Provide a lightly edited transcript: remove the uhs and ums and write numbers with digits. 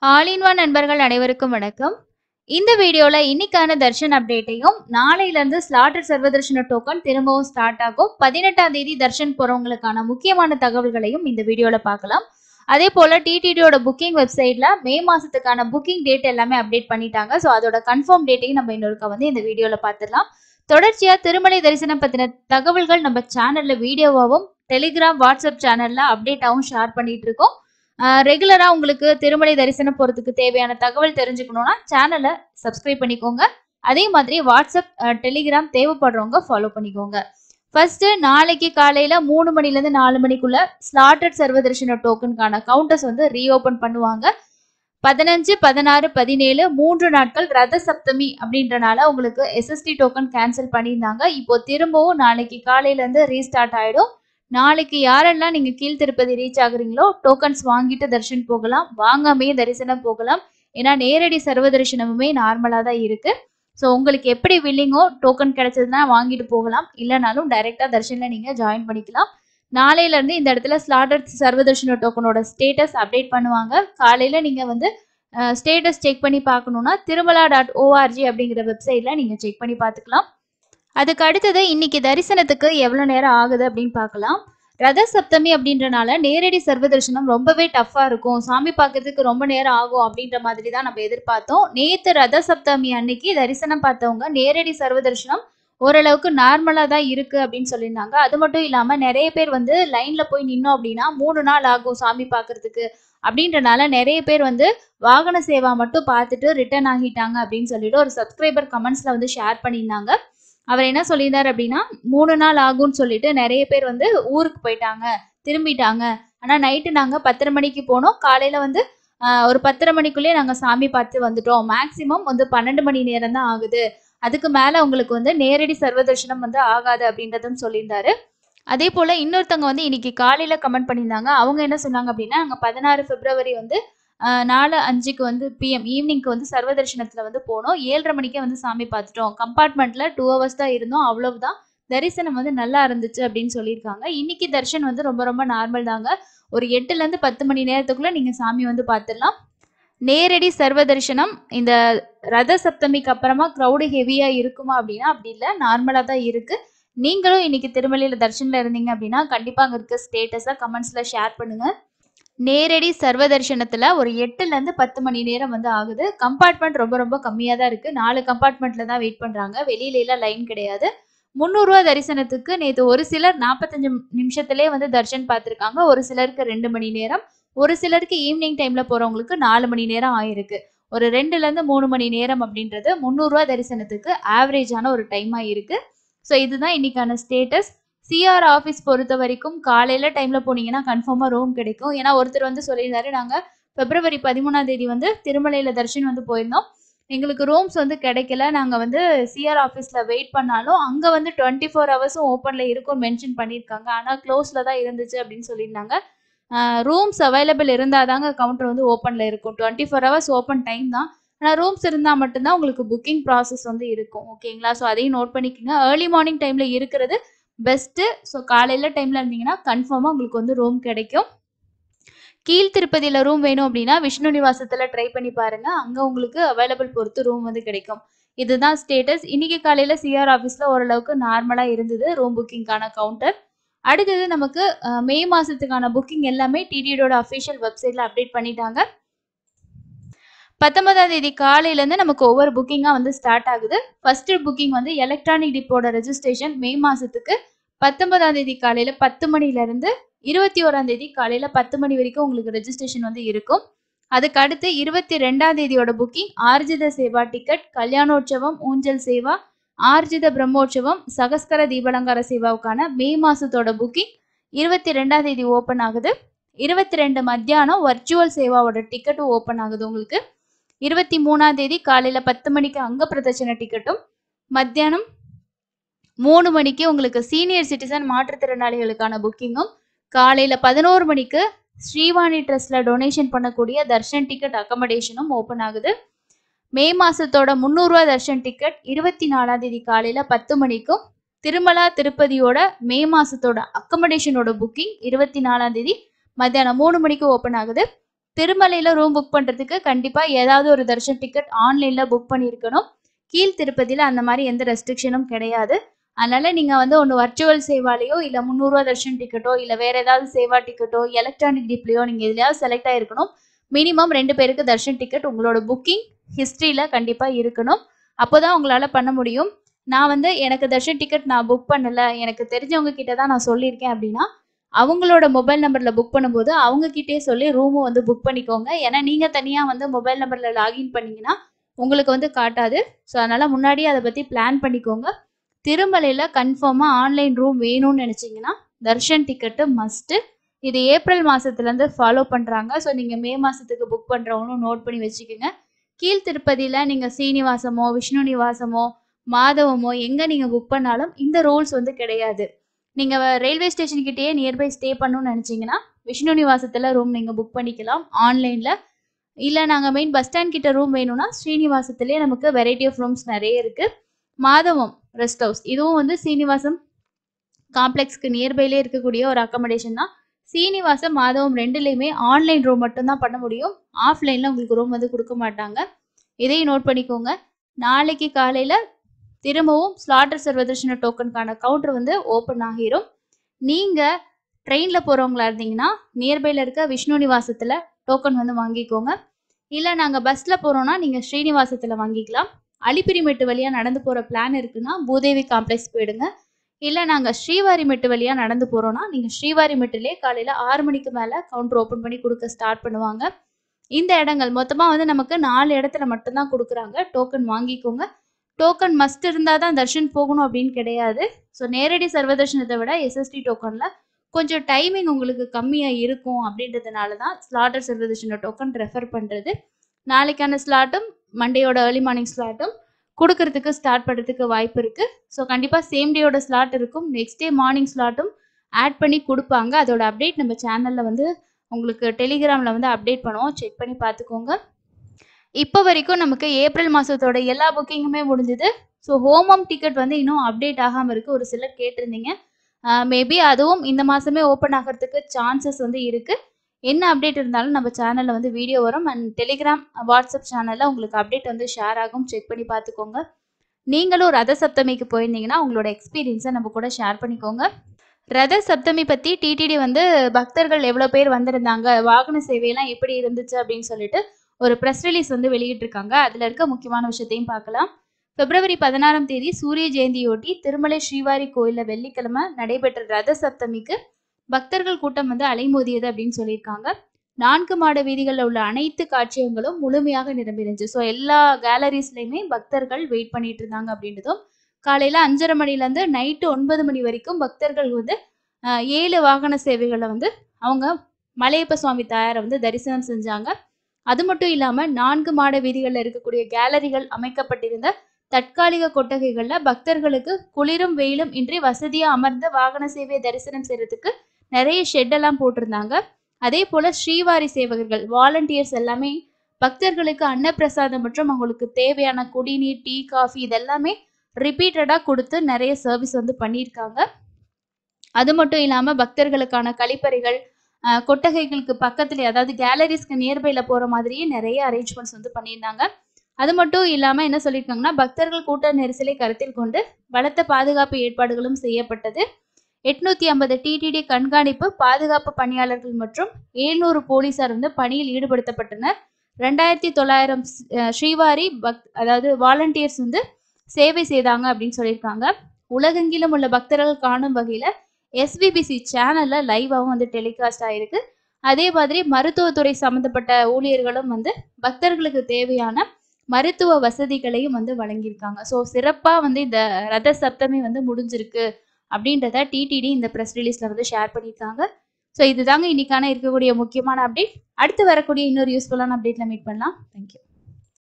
All in one நண்பர்கள் அனைவருக்கும் வணக்கம். இந்த வீடியோல இன்னைக்கான தர்ஷன் அப்டேட்டையும், நாளையிலிருந்து ஸ்லாட்டட் சர்வதர்ஷன டோக்கன் திரும்பவும் ஸ்டார்ட் ஆகும். 18ஆம் தேதி தர்ஷன் போறவங்களுக்கான முக்கியமான தகவல்களையும் இந்த வீடியோல பார்க்கலாம். அதே போல டிடிடியோட புக்கிங் வெப்சைட்ல மே மாசத்துக்கான புக்கிங் டேட் எல்லாமே அப்டேட் பண்ணிட்டாங்க. ஸோ அதோட கன்ஃபார்ம் டேட்டையும் நம்ம இன்னொருக்கா இந்த வீடியோல பார்த்துடலாம். தொடர்ச்சியா திருமலை தரிசனம் பத்தின தகவல்கள் நம்ம சேனல்ல வீடியோவாகவும், டெலிகிராம், வாட்ஸ்அப் சேனல்ல அப்டேட்டாவும் ஷேர் பண்ணிட்டு இருக்கோம். ரெகுலரா உங்களுக்கு திருமலை தரிசனம் போறதுக்கு தேவையான தகவல் தெரிஞ்சுக்கணும்னா சேனலை சப்ஸ்கிரைப் பண்ணிக்கோங்க. அதே மாதிரி வாட்ஸ்அப், டெலிகிராம் தேவைப்படுறவங்க ஃபாலோ பண்ணிக்கோங்க. ஃபர்ஸ்ட் நாளைக்கு காலையில 3 மணிலேருந்து 4 மணிக்குள்ள ஸ்லாட்டட் சர்வதர்ஷன டோக்கனுக்கான கவுண்டர்ஸ் ரீஓபன் பண்ணுவாங்க. 15, 16, 17 3 நாட்கள் ரத சப்தமி அப்படின்றனால உங்களுக்கு எஸ்எஸ்டி டோக்கன் கேன்சல் பண்ணியிருந்தாங்க. இப்போ திரும்பவும் நாளைக்கு காலையில இருந்து ரீஸ்டார்ட் ஆயிடும். நாளைக்கு யாரெல்லாம் நீங்க கீழ் திருப்பதி ரீச் ஆகுறீங்களோ டோக்கன்ஸ் வாங்கிட்டு தரிசனம் போகலாம், வாங்காமையே தரிசனம் போகலாம். ஏன்னா நேரடி சர்வ தரிசனமுமே நார்மலா தான் இருக்கு. ஸோ உங்களுக்கு எப்படி வில்லிங்கோ டோக்கன் கிடைச்சதுன்னா வாங்கிட்டு போகலாம், இல்லைனாலும் டைரெக்டா தரிசனில் நீங்க ஜாயின் பண்ணிக்கலாம். நாளையில இருந்து இந்த இடத்துல ஸ்லாட்டட் சர்வதர்ஷன டோக்கனோட ஸ்டேட்டஸ் அப்டேட் பண்ணுவாங்க. காலையில நீங்க ஸ்டேட்டஸ் செக் பண்ணி பார்க்கணும்னா திருமலா.org அப்படிங்கிற வெப்சைட்ல நீங்க செக் பண்ணி பார்த்துக்கலாம். அதுக்கு அடுத்தது இன்னைக்கு தரிசனத்துக்கு எவ்வளோ நேரம் ஆகுது அப்படின்னு பார்க்கலாம். ரத சப்தமி அப்படின்றனால நேரடி சர்வ தரிசனம் ரொம்பவே டஃப்பாக இருக்கும், சாமி பார்க்கறதுக்கு ரொம்ப நேரம் ஆகும் அப்படின்ற மாதிரி தான் நம்ம எதிர்பார்த்தோம். நேற்று ரத சப்தமி அன்னைக்கு தரிசனம் பார்த்தவங்க நேரடி சர்வ தரிசனம் ஓரளவுக்கு நார்மலாக தான் இருக்கு அப்படின்னு சொல்லியிருந்தாங்க. அது மட்டும் இல்லாமல் நிறைய பேர் லைன்ல போய் நின்னோம் அப்படின்னா 3 நாள் ஆகும் சாமி பார்க்கறதுக்கு அப்படின்றனால நிறைய பேர் வாகன சேவா மட்டும் பார்த்துட்டு ரிட்டர்ன் ஆகிட்டாங்க அப்படின்னு சொல்லிட்டு ஒரு சப்ஸ்கிரைபர் கமெண்ட்ஸ்ல ஷேர் பண்ணியிருந்தாங்க. அவர் என்ன சொல்லியிருந்தார் அப்படின்னா 3 நாள் ஆகும்னு சொல்லிட்டு நிறைய பேர் ஊருக்கு போயிட்டாங்க, திரும்பிட்டாங்க. ஆனால் நைட்டு நாங்கள் 10:30 மணிக்கு போனோம், காலையில் ஒரு 10:30 மணிக்குள்ளேயே நாங்கள் சாமி பார்த்து வந்துட்டோம். மேக்சிமம் 12 மணி நேரம் தான் ஆகுது, அதுக்கு மேலே உங்களுக்கு நேரடி சர்வதர்ஷனம் ஆகாது அப்படின்றதும் சொல்லியிருந்தாரு. அதே போல் இன்னொருத்தவங்க இன்னைக்கு காலையில் கமெண்ட் பண்ணியிருந்தாங்க. அவங்க என்ன சொன்னாங்க அப்படின்னா, நாங்கள் 16 பிப்ரவரி 4:05க்கு PM ஈவினிங்க்கு சர்வதர்ஷனத்தில் போனோம். 7:30 மணிக்கே சாமி பார்த்துட்டோம். கம்பார்ட்மெண்ட்ல 2 ஹவர்ஸ் தான் இருந்தோம், அவ்வளவுதான். தரிசனம் நல்லா இருந்துச்சு அப்படின்னு சொல்லியிருக்காங்க. இன்னைக்கு தரிசனம் ரொம்ப ரொம்ப நார்மல் தாங்க. ஒரு 8லேருந்து 10 மணி நேரத்துக்குள்ள நீங்க சாமி பார்த்துடலாம். நேரடி சர்வ தரிசனம் இந்த ரத சப்தமிக்கு அப்புறமா க்ரௌடு ஹெவியா இருக்குமா அப்படின்னா அப்படி இல்லை, நார்மலா தான் இருக்கு. நீங்களும் இன்னைக்கு திருமலையில தரிசனத்துல இருந்தீங்க அப்படின்னா கண்டிப்பா அங்க இருக்க ஸ்டேட்டஸை கமெண்ட்ஸ்ல ஷேர் பண்ணுங்க. நேரடி சர்வ தரிசனத்துல ஒரு 8லேருந்து 10 மணி நேரம் ஆகுது. கம்பார்ட்மெண்ட் ரொம்ப ரொம்ப கம்மியா தான் இருக்கு. 4 கம்பார்ட்மெண்ட்ல தான் வெயிட் பண்றாங்க, வெளியில எல்லாம் லைன் கிடையாது. 300 ரூபா தரிசனத்துக்கு நேற்று ஒரு சிலர் 45 நிமிஷத்திலே தரிசனம் பார்த்துருக்காங்க. ஒரு சிலருக்கு 2 மணி நேரம், ஒரு சிலருக்கு ஈவினிங் டைம்ல போறவங்களுக்கு 4 மணி நேரம் ஆயிருக்கு. ஒரு 2லேருந்து 3 மணி நேரம் அப்படின்றது 300 ரூபா தரிசனத்துக்கு ஆவரேஜான ஒரு டைமா இருக்கு. ஸோ இதுதான் இன்னைக்கான ஸ்டேட்டஸ். சிஆர் ஆஃபீஸ் பொறுத்த வரைக்கும் காலையில டைம்ல போனீங்கன்னா கன்ஃபார்மா ரூம் கிடைக்கும். ஏன்னா ஒருத்தர் சொல்லியிருந்தாரு, நாங்கள் பிப்ரவரி 13ஆம் தேதி திருமலையில தரிசனம் போயிருந்தோம், எங்களுக்கு ரூம்ஸ் கிடைக்கல. நாங்கள் சிஆர் ஆஃபீஸில் வெயிட் பண்ணாலும் அங்கே 24 ஹவர்ஸும் ஓப்பனில் இருக்கும்னு மென்ஷன் பண்ணியிருக்காங்க, ஆனால் க்ளோஸில் தான் இருந்துச்சு அப்படின்னு சொல்லியிருந்தாங்க. ரூம்ஸ் அவைலபிள் இருந்தால் தாங்க கவுண்டர் ஓப்பனில் இருக்கும். 24 ஹவர்ஸ் ஓப்பன் டைம் தான், ஆனால் ரூம்ஸ் இருந்தால் மட்டும்தான் உங்களுக்கு புக்கிங் ப்ராசஸ் இருக்கும். ஓகேங்களா? ஸோ அதையும் நோட் பண்ணிக்கோங்க. ஏர்லி மார்னிங் டைமில் இருக்கிறது பெஸ்ட்டு. ஸோ காலையில் டைமில் இருந்தீங்கன்னா கன்ஃபார்மாக உங்களுக்கு ரூம் கிடைக்கும். கீழ் திருப்பதியில் ரூம் வேணும் அப்படின்னா விஷ்ணு நிவாசத்தில் ட்ரை பண்ணி பாருங்கள், அங்கே உங்களுக்கு அவைலபிள் பொறுத்து ரூம் கிடைக்கும். இதுதான் ஸ்டேட்டஸ். இன்னைக்கு காலையில் சிஆர் ஆஃபீஸில் ஓரளவுக்கு நார்மலாக இருந்தது ரூம் புக்கிங்கான கவுண்டர். அடுத்தது நமக்கு மே மாதத்துக்கான புக்கிங் எல்லாமே டிடியோட அஃபிஷியல் வெப்சைட்டில் அப்டேட் பண்ணிட்டாங்க. 19ஆம் தேதி காலையிலேருந்து நமக்கு ஒவ்வொரு புக்கிங்காக ஸ்டார்ட் ஆகுது. ஃபர்ஸ்ட் புக்கிங் எலக்ட்ரானிக் டிப்போட ரெஜிஸ்ட்ரேஷன் மே மாதத்துக்கு 19ஆம் தேதி காலையில் 10 மணிலேருந்து 21ஆம் தேதி காலையில் 10 மணி வரைக்கும் உங்களுக்கு ரெஜிஸ்ட்ரேஷன் இருக்கும். அதுக்கு அடுத்து 22ஆம் தேதியோட புக்கிங் ஆர்ஜித சேவா டிக்கெட், கல்யாணோற்சவம், ஊஞ்சல் சேவா, ஆர்ஜித பிரம்மோற்சவம், சகஸ்கர தீபலங்கார சேவாவுக்கான மே மாதத்தோட புக்கிங் 22ஆம் தேதி ஓப்பன் ஆகுது. 22 மத்தியானம் வர்ச்சுவல் சேவாவோட டிக்கெட்டும் ஓப்பன் ஆகுது உங்களுக்கு. 23ஆம் தேதி காலையில் 10 மணிக்கு அங்க பிரதட்சண டிக்கெட்டும், மத்தியானம் 3 மணிக்கு உங்களுக்கு சீனியர் சிட்டிசன் மாற்றுத்திறனாளிகளுக்கான புக்கிங்கும், காலையில் 11 மணிக்கு ஸ்ரீவாணி ட்ரஸ்ட்ல டொனேஷன் பண்ணக்கூடிய தர்ஷன் டிக்கெட் அக்கமடேஷனும் ஓப்பன் ஆகுது. மே மாசத்தோட 300 ரூபா தர்ஷன் டிக்கெட் 24ஆம் தேதி காலையில் 10 மணிக்கும், திருமலா திருப்பதியோட மே மாசத்தோட அக்கமடேஷனோட புக்கிங் 24ஆம் தேதி மத்தியானம் 3 மணிக்கு ஓப்பன் ஆகுது. திருமலையில ரூம் புக் பண்றதுக்கு கண்டிப்பா ஏதாவது ஒரு தர்ஷன் டிக்கெட் ஆன்லைன்ல புக் பண்ணியிருக்கணும். கீழ் திருப்பதியில அந்த மாதிரி எந்த ரெஸ்ட்ரிக்ஷனும் கிடையாது. அதனால நீங்க வந்து ஒன்று வர்ச்சுவல் சேவாலையோ இல்ல ரூ. 300 தர்ஷன் டிக்கெட்டோ இல்ல வேற ஏதாவது சேவா டிக்கெட்டோ எலக்ட்ரானிக் டிப்லையோ நீங்க எதுலயாவது செலக்ட் ஆயிருக்கணும். மினிமம் 2 பேருக்கு தர்ஷன் டிக்கெட் உங்களோட புக்கிங் ஹிஸ்டரியில கண்டிப்பா இருக்கணும். அப்போதான் உங்களால பண்ண முடியும். நான் வந்து எனக்கு தர்ஷன் டிக்கெட் நான் புக் பண்ணல, எனக்கு தெரிஞ்சவங்க கிட்ட தான் நான் சொல்லியிருக்கேன் அப்படின்னா அவங்களோட மொபைல் நம்பர்ல புக் பண்ணும்போது அவங்க கிட்டே சொல்லி ரூமும் வந்து புக் பண்ணிக்கோங்க. ஏன்னா நீங்க தனியா வந்து மொபைல் நம்பர்ல லாகின் பண்ணீங்கன்னா உங்களுக்கு வந்து காட்டாது. ஸோ அதனால முன்னாடியே அதை பத்தி பிளான் பண்ணிக்கோங்க. திருமலையில கன்ஃபார்மா ஆன்லைன் ரூம் வேணும்னு நினைச்சீங்கன்னா தர்ஷன் டிக்கெட்டு மஸ்ட். இது ஏப்ரல் மாசத்துல இருந்து ஃபாலோ பண்றாங்க. ஸோ நீங்க மே மாசத்துக்கு புக் பண்றவங்களும் நோட் பண்ணி வச்சுக்கோங்க. கீழ் திருப்பதியில நீங்க ஸ்ரீனிவாசமோ விஷ்ணு நிவாசமோ மாதவமோ எங்க நீங்க புக் பண்ணாலும் இந்த ரூல்ஸ் வந்து கிடையாது. நீங்க ரயில்வே ஸ்டேஷன் கிட்டேயே நியர்பை ஸ்டே பண்ணணும்னு நினைச்சீங்கன்னா விஷ்ணு நிவாசத்துல ரூம் நீங்க புக் பண்ணிக்கலாம் ஆன்லைன்ல. இல்ல நாங்க மெயின் பஸ் ஸ்டாண்ட் கிட்ட ரூம் வேணும்னா ஸ்ரீனிவாசத்திலேயே நமக்கு வெரைட்டி ஆஃப் ரூம்ஸ் நிறைய இருக்கு. மாதவம் ரெஸ்ட் ஹவுஸ் இதுவும் வந்து சீனிவாசம் காம்ப்ளெக்ஸ்க்கு நியர்பைலே இருக்கக்கூடிய ஒரு அக்காமடேஷன் தான். சீனிவாசம் மாதவம் ரெண்டுலேயுமே ஆன்லைன் ரூம் மட்டும்தான் பண்ண முடியும். ஆஃப்லைனில் உங்களுக்கு ரூம் வந்து கொடுக்க மாட்டாங்க. இதையும் நோட் பண்ணிக்கோங்க. நாளைக்கு காலையில் திரும்பவும் ஸ்லாட்டர் சர்வதர்ஷன டோக்கனுக்கான கவுண்டர் வந்து ஓப்பன் ஆகிரும். நீங்கள் ட்ரெயினில் போகிறவங்களா இருந்தீங்கன்னா நியர்பையில் இருக்க விஷ்ணு நிவாசத்தில் டோக்கன் வந்து வாங்கிக்கோங்க. இல்லை நாங்கள் பஸ்ஸில் போகிறோன்னா நீங்கள் ஸ்ரீனிவாசத்தில் வாங்கிக்கலாம். அலிப்பிரிமெட்டு வழியாக நடந்து போகிற பிளான் இருக்குன்னா பூதேவி காம்ப்ளெக்ஸ் போயிடுங்க. இல்லை நாங்கள் ஸ்ரீவாரிமெட்டு வழியாக நடந்து போகிறோன்னா நீங்கள் ஸ்ரீவாரிமெட்டிலே காலையில் 6 மணிக்கு மேலே கவுண்டர் ஓப்பன் பண்ணி கொடுக்க ஸ்டார்ட் பண்ணுவாங்க. இந்த இடங்கள் மொத்தமாக வந்து நமக்கு 4 இடத்துல மட்டும்தான் கொடுக்குறாங்க. டோக்கன் வாங்கிக்கோங்க. டோக்கன் மஸ்ட் இருந்தால் தான் தர்ஷன் போகணும் அப்படின்னு கிடையாது. ஸோ நேரடி சர்வதர்ஷனத்தை விட எஸ்எஸ்டி டோக்கனில் கொஞ்சம் டைமிங் உங்களுக்கு கம்மியாக இருக்கும் அப்படின்றதுனால தான் ஸ்லாட்டர் சர்வதர்ஷன டோக்கன் ரெஃபர் பண்ணுறது. நாளைக்கான ஸ்லாட்டும் மண்டேயோட ஏர்லி மார்னிங் ஸ்லாட்டும் கொடுக்கறதுக்கு ஸ்டார்ட் பண்ணுறதுக்கு வாய்ப்பு இருக்குது. ஸோ கண்டிப்பாக சேம் டேயோட ஸ்லாட் இருக்கும். நெக்ஸ்ட் டே மார்னிங் ஸ்லாட்டும் ஆட் பண்ணி கொடுப்பாங்க. அதோட அப்டேட் நம்ம சேனலில் வந்து உங்களுக்கு டெலிகிராமில் வந்து அப்டேட் பண்ணுவோம். செக் பண்ணி பார்த்துக்கோங்க. இப்போ வரைக்கும் நமக்கு ஏப்ரல் மாதத்தோட எல்லா புக்கிங்குமே முடிஞ்சுது. ஸோ ஹோமம் டிக்கெட் வந்து இன்னும் அப்டேட் ஆகாமல் இருக்குது. ஒரு சிலர் கேட்டிருந்தீங்க. மேபி அதுவும் இந்த மாதமே ஓப்பன் ஆகிறதுக்கு சான்சஸ் வந்து இருக்குது. என்ன அப்டேட் இருந்தாலும் நம்ம சேனலில் வந்து வீடியோ வரும். அண்ட் டெலிகிராம் வாட்ஸ்அப் சேனலில் உங்களுக்கு அப்டேட் வந்து ஷேர் ஆகும். செக் பண்ணி பார்த்துக்கோங்க. நீங்களும் ரத சப்தமிக்கு போயிருந்தீங்கன்னா உங்களோட எக்ஸ்பீரியன்ஸை நம்ம கூட ஷேர் பண்ணிக்கோங்க. ரத சப்தமி பற்றி டிடிடி வந்து பக்தர்கள் எவ்வளோ பேர் வந்திருந்தாங்க, வாகன சேவையெல்லாம் எப்படி இருந்துச்சு அப்படின்னு சொல்லிட்டு ஒரு ப்ரெஸ் ரிலீஸ் வந்து வெளியிட்டிருக்காங்க. அதில் இருக்க முக்கியமான விஷயத்தையும் பார்க்கலாம். பிப்ரவரி 16ஆம் தேதி சூரிய ஜெயந்தியொட்டி திருமலை ஸ்ரீவாரி கோயிலில் வெள்ளிக்கிழமை நடைபெற்ற ரத சப்தமிக்கு பக்தர்கள் கூட்டம் வந்து அலைமோதியது அப்படின்னு சொல்லியிருக்காங்க. 4 மாட வீதிகளில் உள்ள அனைத்து காட்சியங்களும் முழுமையாக நிரம்பிருந்துச்சு. ஸோ எல்லா கேலரிஸ்லையுமே பக்தர்கள் வெயிட் பண்ணிட்டு இருந்தாங்க அப்படின்றதும், காலையில் 5:30 மணிலேருந்து நைட்டு 9 மணி வரைக்கும் பக்தர்கள் வந்து 7 வாகன சேவைகளை வந்து அவங்க மலையப்ப சுவாமி தாயாரை வந்து தரிசனம் செஞ்சாங்க. அது மட்டும் இல்லாமல் 4 மாட வீதிகளில் இருக்கக்கூடிய கேலரிகள் அமைக்கப்பட்டிருந்த தற்காலிக கொட்டகைகளில் பக்தர்களுக்கு குளிரும் வெயிலும் இன்றி வசதியாக அமர்ந்த வாகன சேவையை தரிசனம் செய்யறதுக்கு நிறைய ஷெட்டெல்லாம் போட்டிருந்தாங்க. அதே போல் ஸ்ரீவாரி சேவகர்கள் வாலண்டியர்ஸ் எல்லாமே பக்தர்களுக்கு அன்னப்பிரசாதம் மற்றும் அவங்களுக்கு தேவையான குடிநீர் டீ காஃபி இதெல்லாமே ரிப்பீட்டடாக கொடுத்து நிறைய சர்வீஸ் வந்து பண்ணியிருக்காங்க. அது மட்டும் இல்லாமல் பக்தர்களுக்கான கழிப்பறைகள் கொட்டகைகளுக்கு பக்கத்துல அதாவது கேலரிஸ்க்கு நியர்பையில் போகிற மாதிரியே நிறைய அரேஞ்ச்மெண்ட்ஸ் வந்து பண்ணியிருந்தாங்க. அது மட்டும் இல்லாமல் என்ன சொல்லியிருக்காங்கன்னா பக்தர்கள் கூட்ட நெரிசலை கருத்தில் கொண்டு பலத்த பாதுகாப்பு ஏற்பாடுகளும் செய்யப்பட்டது. 850 டிடிடி கண்காணிப்பு பாதுகாப்பு பணியாளர்கள் மற்றும் 700 போலீசார் வந்து பணியில் ஈடுபடுத்தப்பட்டனர். 2900 ஸ்ரீவாரி அதாவது வாலண்டியர்ஸ் வந்து சேவை செய்தாங்க அப்படின்னு சொல்லியிருக்காங்க. உலகெங்கிலும் உள்ள பக்தர்கள் காணும் வகையில் எஸ்விபிசி சேனலில் லைவாகவும் வந்து டெலிகாஸ்ட் ஆகிருக்கு. அதே மாதிரி மருத்துவத்துறை சம்மந்தப்பட்ட ஊழியர்களும் வந்து பக்தர்களுக்கு தேவையான மருத்துவ வசதிகளையும் வந்து வழங்கியிருக்காங்க. ஸோ சிறப்பாக வந்து இந்த ரத சப்தமி வந்து முடிஞ்சிருக்கு அப்படின்றத டிடிடி இந்த ப்ரெஸ் ரிலீஸில் வந்து ஷேர் பண்ணியிருக்காங்க. ஸோ இதுதாங்க இன்னைக்கான இருக்கக்கூடிய முக்கியமான அப்டேட். அடுத்து வரக்கூடிய இன்னொரு யூஸ்ஃபுல்லான அப்டேட்டில் மீட் பண்ணலாம். தேங்க்யூ.